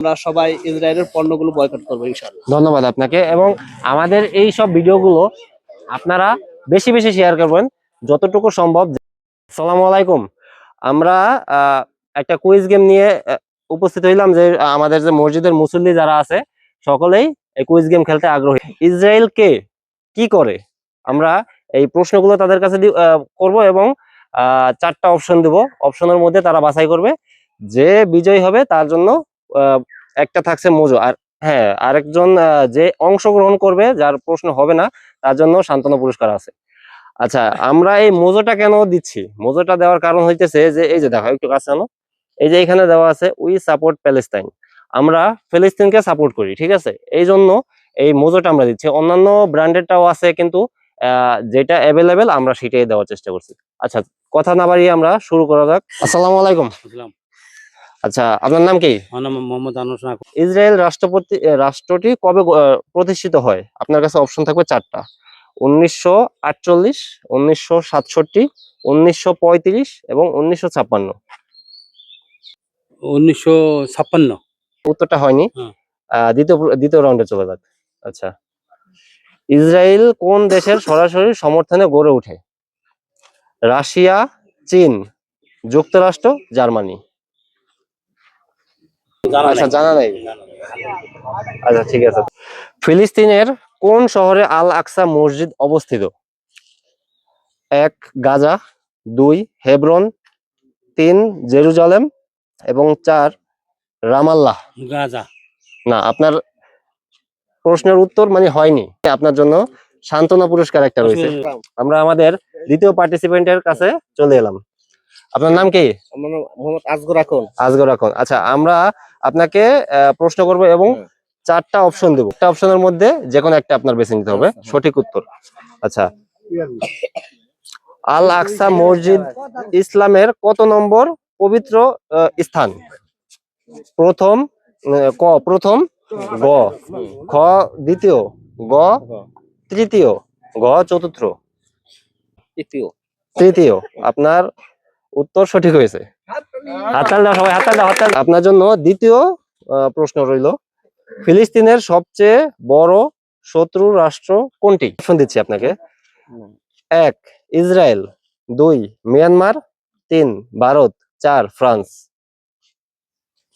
আমরা সবাই ইসরায়েলের পণ্যগুলো বয়কট করবো ইনশাআল্লাহ। ধন্যবাদ আপনাকে। এবং আমাদের এই সব ভিডিওগুলো আপনারা বেশি বেশি শেয়ার করবেন যতটুকু সম্ভব। আসসালামু আলাইকুম। আমরা একটা কুইজ গেম নিয়ে উপস্থিত হইলাম যে আমাদের যে মসজিদের মুসল্লি যারা আছে সকলেই এই কুইজ গেম খেলতে আগ্রহী। ইসরায়েল কে কি করে, আমরা এই প্রশ্নগুলো তাদের কাছে করব এবং 4টা অপশন দেব। অপশনের মধ্যে তারা বাছাই করবে, যে বিজয়ী হবে তার জন্য একটা থাকছে মজু। আর হ্যাঁ, আরেকজন যে অংশগ্রহণ করবে যার প্রশ্ন হবে না তার জন্য সান্ত্বনা পুরস্কার আছে। আচ্ছা, আমরা এই মজুটা কেন দিচ্ছি? মজুটা দেওয়ার কারণ হইতেছে যে এই যে দেখো একটু কাছে আনো, এই যে এখানে দেওয়া আছে উই সাপোর্ট প্যালেস্টাইন, আমরা ফিলিস্তিনকে সাপোর্ট করি, ঠিক আছে? এই জন্য এই মজুটা আমরা দিচ্ছি। অন্যান্য ব্র্যান্ডেডটাও আছে, কিন্তু যেটা অ্যাভেলেবেল আমরা সেটাই দেওয়ার চেষ্টা করছি। আচ্ছা, কথা না বাড়িয়ে আমরা শুরু করা যাক। আসসালামু আলাইকুম। আচ্ছা, আপনার নাম কি? মোহাম্মদ আনোয়ার। ইসরায়েল রাষ্ট্রটি কবে প্রতিষ্ঠিত হয়? আপনার কাছে অপশন থাকবে 4টা: 1948, 1967, 1935 এবং 1956। 1956। উত্তরটা হয়নি। দ্বিতীয় রাউন্ডে চলে যাক। আচ্ছা, ইসরায়েল কোন দেশের সরাসরি সমর্থনে গড়ে ওঠে? রাশিয়া, চীন, যুক্তরাষ্ট্র, জার্মানি। আচ্ছা, জানা নাই। আচ্ছা, ঠিক আছে। ফিলিস্তিনের কোন শহরে আল আকসা মসজিদ অবস্থিত? 1 গাজা, 2 হেব্রন, 3 জেরুজালেম এবং 4 রামাল্লাহ। গাজা। না, আপনার প্রশ্নের উত্তর মানে হয়নি। আপনার জন্য সান্ত্বনা পুরস্কার একটা রয়েছে। আমরা আমাদের দ্বিতীয় পার্টিসিপেন্টের কাছে চলে এলাম। আপনার নাম কি? আমার নাম মোহাম্মদ আসগর আখন। আসগর আখন। আচ্ছা, আমরা আপনাকে প্রশ্ন করব এবং 4টা অপশন দেব। একটা অপশনের মধ্যে যে কোনো একটা আপনার বেছে নিতে হবে সঠিক উত্তর। আচ্ছা, আল আকসা মসজিদ ইসলামের কত নম্বর পবিত্র স্থান? প্রথম, প্রথম, গ খ দ্বিতীয়, গ তৃতীয়, গ চতুর্থ, তৃতীয়। আপনার উত্তর সঠিক হয়েছে। হাততালি দাও সবাই, হাততালি দাও, হাততালি। আপনার জন্য দ্বিতীয় প্রশ্ন রইল, ফিলিস্তিনের সবচেয়ে বড় শত্রু রাষ্ট্র কোনটি? অপশন দিচ্ছি আপনাকে: 1 ইসরায়েল, 2 মিয়ানমার, 3 ভারত, 4 ফ্রান্স।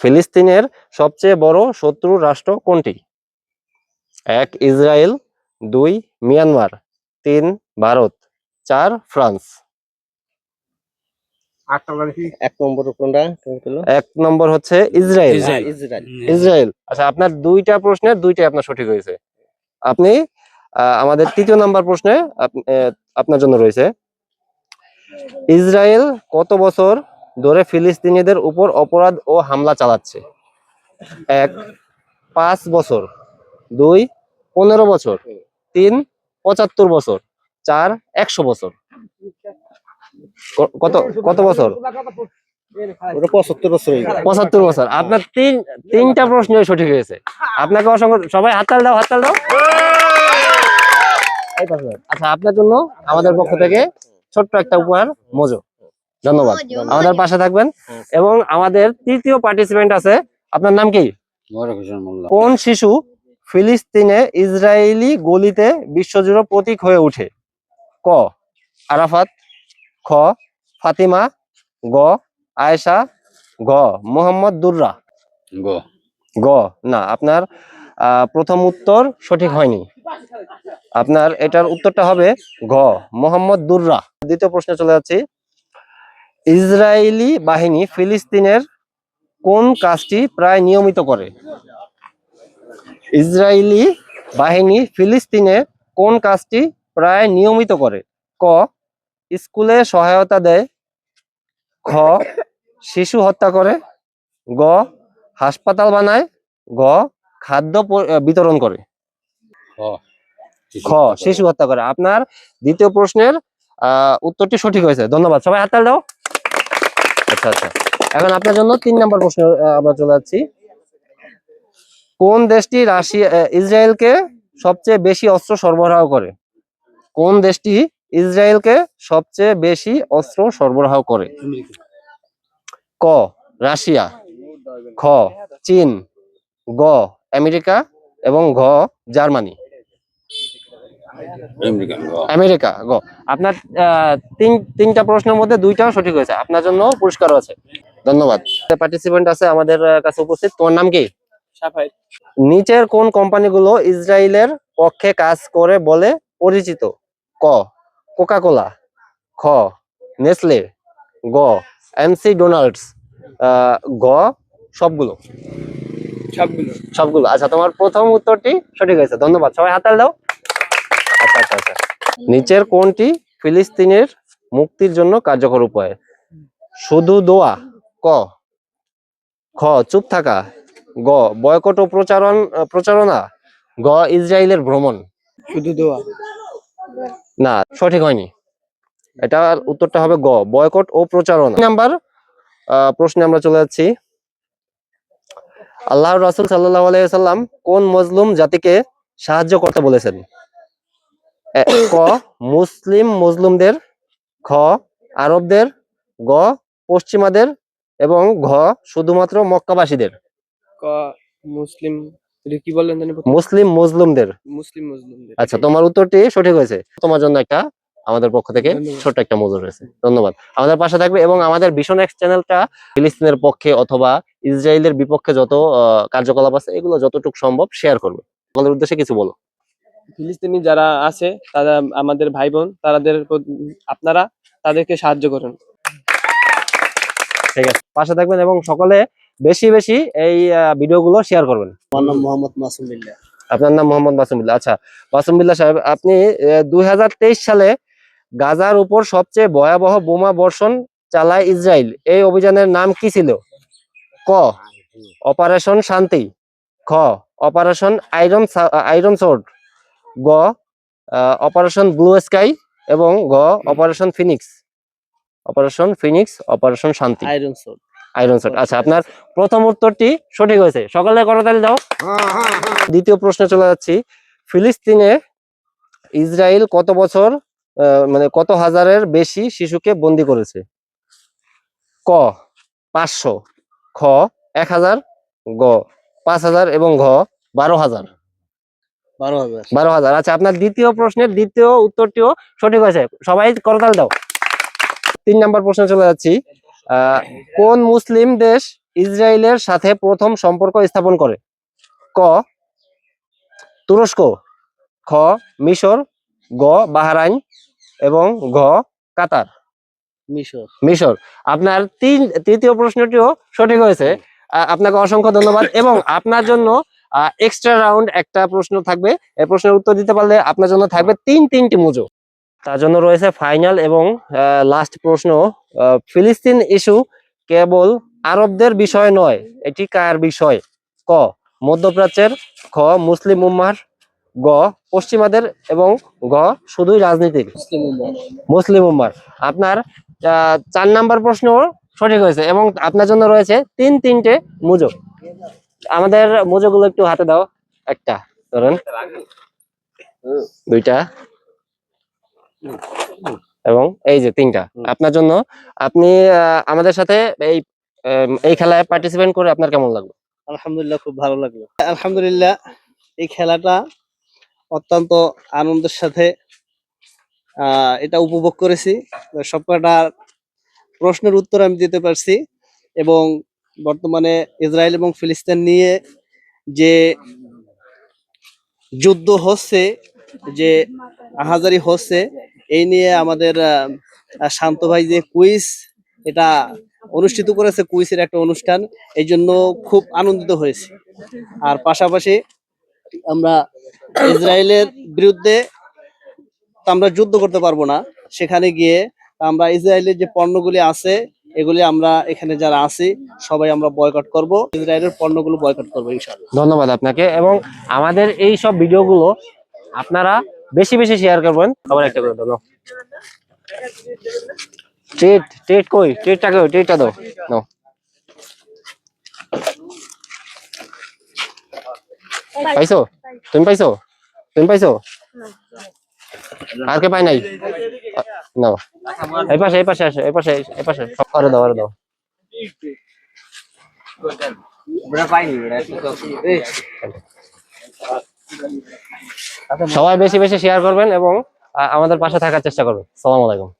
ফিলিস্তিনের সবচেয়ে বড় শত্রু রাষ্ট্র কোনটি? 1 ইসরায়েল, 2 মিয়ানমার, 3 ভারত, 4 ফ্রান্স। 1 নম্বর কোনটা? 1 নম্বর হচ্ছে ইসরায়েল। ইসরায়েল। আচ্ছা, আপনার 2টা প্রশ্নের 2টাই আপনার সঠিক হয়েছে। আপনি আমাদের 3য় নাম্বার প্রশ্নে আপনার জন্য রয়েছে, ইসরায়েল কত বছর ধরে ফিলিস্তিনিদের উপর অপরাধ ও হামলা চালাচ্ছে? 1 5 বছর, 2 15 বছর, 3 75 বছর, 4 100 বছর। কত কত বছর? 75 বছর। 75 বছর। আপনার তিনটা প্রশ্ন সঠিক হয়েছে। আপনাকে অসংখ্য, সবাই হাততালি দাও, হাততালি দাও। আচ্ছা, আপনার জন্য আমাদের পক্ষ থেকে ছোট্ট একটা উপহার, মজু। ধন্যবাদ। আমাদের পাশে থাকবেন। এবং আমাদের 3য় পার্টিসিপেন্ট আছে, আপনার নাম কি? কোন শিশু ফিলিস্তিনে ইসরায়েলি গলিতে বিশ্বজুড়ে প্রতীক হয়ে ওঠে? ক আরাফাত, খ ফাতিমা, গ আয়েশা, গ মোহাম্মদ দুররা। গ না, আপনার প্রথম উত্তর সঠিক হয়নি। আপনার এটার উত্তরটা হবে ঘ মোহাম্মদ দুররা। দ্বিতীয় প্রশ্নে চলে যাচ্ছি, ইসরায়েলি বাহিনী ফিলিস্তিনের কোন কাজটি প্রায় নিয়মিত করে? ইসরায়েলি বাহিনী ফিলিস্তিনে কোন কাজটি প্রায় নিয়মিত করে? ক স্কুলে সহায়তা দেয়, খ শিশু হত্যা করে, গ হাসপাতাল বানায়, গ খাদ্য বিতরণ করে। খ শিশু হত্যা করে। আপনার দ্বিতীয় প্রশ্নের উত্তরটি সঠিক হয়েছে। ধন্যবাদ, সবাই হাততালি দাও। আচ্ছা আচ্ছা, এখন আপনার জন্য 3 নম্বর প্রশ্ন আমরা চলে যাচ্ছি, কোন দেশটি ইসরায়েলকে সবচেয়ে বেশি অস্ত্র সরবরাহ করে? কোন দেশটি ইসরায়েলকে সবচেয়ে বেশি অস্ত্র সরবরাহ করে? ক রাশিয়া, খ চীন, গ আমেরিকা এবং ঘ জার্মানি। আমেরিকা গ। আপনার তিনটা প্রশ্নের মধ্যে দুইটাও সঠিক হয়েছে, আপনার জন্য পুরস্কারও আছে। ধন্যবাদ। পার্টিসিপেন্ট আছে আমাদের কাছে উপস্থিত, তোমার নাম কি? সাফাই। নিচের কোন কোম্পানিগুলো ইসরায়েলের পক্ষে কাজ করে বলে পরিচিত? ক কোকা কোলা, খ নেসলে, গ এমসি ডোনাল্ডস, গ সবগুলো। সবগুলো। আচ্ছা, তোমার প্রথম উত্তরটি সঠিক হয়েছে, ধন্যবাদ। সবাই হাততালি দাও। আচ্ছা আচ্ছা আচ্ছা। নিচের কোনটি ফিলিস্তিনের মুক্তির জন্য কার্যকর উপায়? শুধু দোয়া, ক খ চুপ থাকা, গ বয়কট ও প্রচারণা, গ ইসরায়েলের ভ্রমণ। শুধু দোয়া। না, সঠিক হয়নি। এটা উত্তরটা হবে গ বয়কট ও প্রচারণা। নাম্বার প্রশ্নে আমরা চলে যাচ্ছি। আল্লাহর রাসূল সাল্লাল্লাহু আলাইহি ওয়াসাল্লাম কোন মজলুম জাতিকে সাহায্য করতে বলেছেন? ক মুসলিম মজলুমদের, খ আরবদের, গ পশ্চিমাদের এবং ঘ শুধুমাত্র মক্কাবাসীদের। ক মুসলিম, এটা কি বললেন জানি? মুসলিম মজলুমদের। মুসলিম মুসলিমদের। আচ্ছা, তোমার উত্তরটি সঠিক হয়েছে, তোমার জন্য একটা আমাদের পক্ষ থেকে ধন্যবাদ। ছোট্ট একটা মজুর রয়েছে। ধন্যবাদ। আমাদের পাশে থাকবে এবং আমাদের ভিশন এক্স চ্যানেলটা ফিলিস্তিনের পক্ষে অথবা ইসরায়েলের বিপক্ষে যত কার্যকলাপ আছে এগুলো যতটুকু সম্ভব শেয়ার করবে। আমাদের উদ্দেশ্যে কিছু বলো। ফিলিস্তিনি যারা আছে তারা আমাদের ভাই বোন, আপনারা তাদেরকে সাহায্য করুন। ঠিক আছে, পাশে থাকবেন এবং সকলে বেশি বেশি এই ভিডিওগুলো শেয়ার করবেন। আমার নাম মোহাম্মদ মাসুম বিল্লাহ। আপনার নাম মোহাম্মদ মাসুম বিল্লাহ। আচ্ছা মাসুম বিল্লাহ সাহেব, আপনি 2023 সালে গাজার উপর সবচেয়ে ভয়াবহ বোমা বর্ষণ চালায় ইসরায়েল, এই অভিযানের নাম কি ছিল? ক অপারেশন শান্তি, খ অপারেশন আয়রন সোর্ড, গ অপারেশন ব্লু স্কাই এবং গ অপারেশন ফিনিক্স। অপারেশন শান্তি, আয়রন সোর্ড। আচ্ছা, আপনার প্রথম উত্তরটি সঠিক হয়েছে, সকলে করতালি দাও। দ্বিতীয় প্রশ্নে চলে যাচ্ছি। ফিলিস্তিনে ইসরায়েল কত বছর মানে কত হাজারের বেশি শিশুকে বন্দী করেছে? ক 500, খ 1000, গ 5000 এবং ঘ 12000। 12,000। আচ্ছা, আপনার দ্বিতীয় প্রশ্নের দ্বিতীয় উত্তরটিও সঠিক হয়েছে, সবাই করতালি দাও। 3 নম্বর প্রশ্নে চলে যাচ্ছি। কোন মুসলিম দেশ ইসরায়েলের সাথে প্রথম সম্পর্ক স্থাপন করে? ক তুরস্ক, খ মিশর, গ বাহরাইন এবং ঘ কাতার। মিশর। আপনার তৃতীয় প্রশ্নটিও সঠিক হয়েছে, আপনাকে অসংখ্য ধন্যবাদ। এবং আপনার জন্য এক্সট্রা রাউন্ড একটা প্রশ্ন থাকবে, এই প্রশ্নের উত্তর দিতে পারলে আপনার জন্য থাকবে তিনটি মুজো। তার জন্য রয়েছে ফাইনাল এবং লাস্ট প্রশ্ন। ফিলিস্তিন ইস্যু কেবল আরবদের বিষয় নয়, এটি কার বিষয়? ক মধ্যপ্রাচ্যের, খ মুসলিম উম্মাহর, গ পশ্চিমাদের এবং ঘ শুধুই রাজনীতির। মুসলিম উম্মার। আপনার 4 নাম্বার প্রশ্ন সঠিক হয়েছে এবং আপনার জন্য রয়েছে তিনটে মুজো। আমাদের মুজোগুলো একটু হাতে দাও। একটা ধরেন, দুইটা এবং এই যে 3টা আপনার জন্য। আপনি আমাদের সাথে এই খেলায় পার্টিসিপেট করে আপনার কেমন লাগলো? আলহামদুলিল্লাহ, খুব ভালো লাগলো। আলহামদুলিল্লাহ, এই খেলাটা অত্যন্ত আনন্দের সাথে এটা উপভোগ করেছি। সবকটা প্রশ্নের উত্তর আমি দিতে পারছি এবং বর্তমানে ইসরায়েল এবং ফিলিস্তিন নিয়ে যে যুদ্ধ হচ্ছে, যে আহাজারি হচ্ছে, এই নিয়ে আমাদের শান্ত ভাই যে কুইজ এটা অনুষ্ঠিত করেছে, কুইজের একটা অনুষ্ঠান, এই জন্য খুব আনন্দিত হয়েছি। আর পাশাপাশি আমরা ইসরায়েলের বিরুদ্ধে আমরা যুদ্ধ করতে পারবো না, সেখানে গিয়ে আমরা ইসরায়েলের যে পণ্যগুলি আছে এগুলি আমরা এখানে যারা আছি সবাই আমরা বয়কট করব, ইসরায়েলের পণ্যগুলো বয়কট করবো ইনশাআল্লাহ। ধন্যবাদ আপনাকে। এবং আমাদের এই সব ভিডিওগুলো আপনারা বেশি বেশি শেয়ার করবেন। আবার একটা করে দাও। ট্রেট কই? ট্রেটটা দাও। নাও। পাইছো? তুমি পাইছো? আর কে পাই নাই? নাও। এই পাশে আসো, এই পাশে সব করে দাও। সবাই বেশি বেশি শেয়ার করবেন এবং আমাদের পাশে থাকার চেষ্টা করবেন। আসসালামু আলাইকুম।